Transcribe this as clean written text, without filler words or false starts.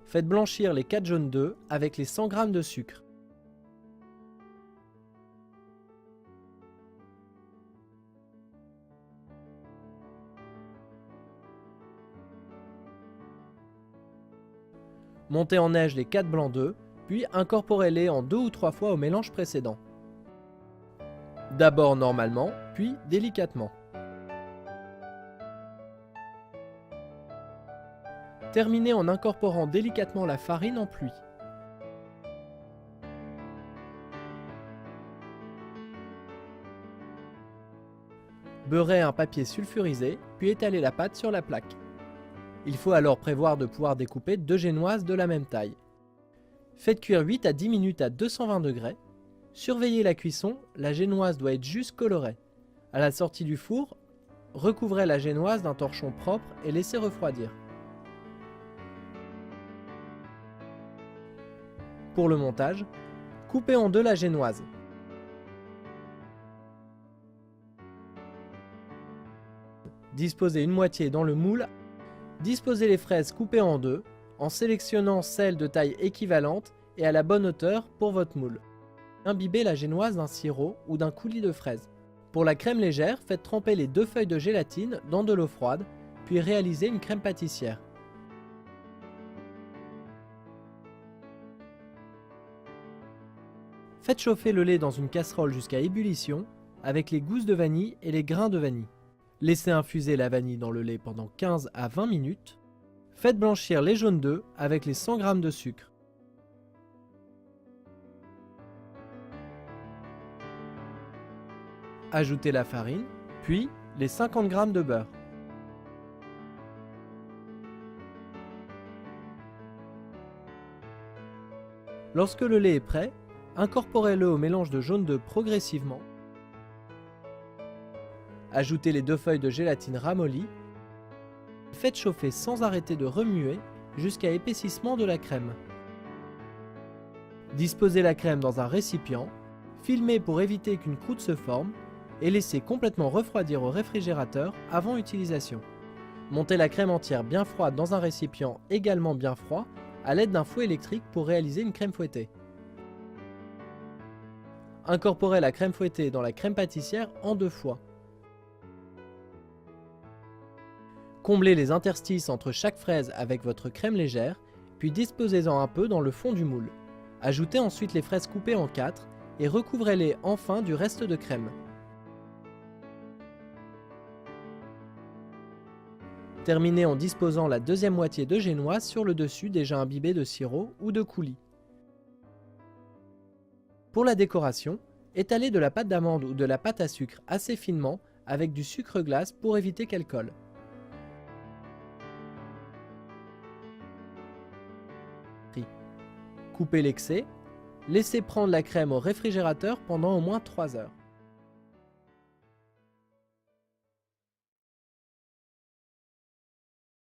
Faites blanchir les 4 jaunes d'œufs avec les 100 g de sucre. Montez en neige les 4 blancs d'œufs, puis incorporez-les en 2 ou 3 fois au mélange précédent. D'abord normalement, puis délicatement. Terminez en incorporant délicatement la farine en pluie. Beurrez un papier sulfurisé, puis étalez la pâte sur la plaque. Il faut alors prévoir de pouvoir découper 2 génoises de la même taille. Faites cuire 8 à 10 minutes à 220 degrés. Surveillez la cuisson, la génoise doit être juste colorée. À la sortie du four, recouvrez la génoise d'un torchon propre et laissez refroidir. Pour le montage, coupez en deux la génoise. Disposez une moitié dans le moule. Disposez les fraises coupées en deux, en sélectionnant celles de taille équivalente et à la bonne hauteur pour votre moule. Imbibez la génoise d'un sirop ou d'un coulis de fraises. Pour la crème légère, faites tremper les 2 feuilles de gélatine dans de l'eau froide, puis réalisez une crème pâtissière. Faites chauffer le lait dans une casserole jusqu'à ébullition avec les gousses de vanille et les grains de vanille. Laissez infuser la vanille dans le lait pendant 15 à 20 minutes. Faites blanchir les jaunes d'œufs avec les 100 g de sucre. Ajoutez la farine, puis les 50 g de beurre. Lorsque le lait est prêt, incorporez-le au mélange de jaune d'œuf progressivement. Ajoutez les 2 feuilles de gélatine ramollies. Faites chauffer sans arrêter de remuer jusqu'à épaississement de la crème. Disposez la crème dans un récipient, filmez pour éviter qu'une croûte se forme et laissez complètement refroidir au réfrigérateur avant utilisation. Montez la crème entière bien froide dans un récipient également bien froid à l'aide d'un fouet électrique pour réaliser une crème fouettée. Incorporez la crème fouettée dans la crème pâtissière en 2 fois. Comblez les interstices entre chaque fraise avec votre crème légère, puis disposez-en un peu dans le fond du moule. Ajoutez ensuite les fraises coupées en 4 et recouvrez-les enfin du reste de crème. Terminez en disposant la deuxième moitié de génoise sur le dessus déjà imbibé de sirop ou de coulis. Pour la décoration, étalez de la pâte d'amande ou de la pâte à sucre assez finement avec du sucre glace pour éviter qu'elle colle. Coupez l'excès, laissez prendre la crème au réfrigérateur pendant au moins 3 heures.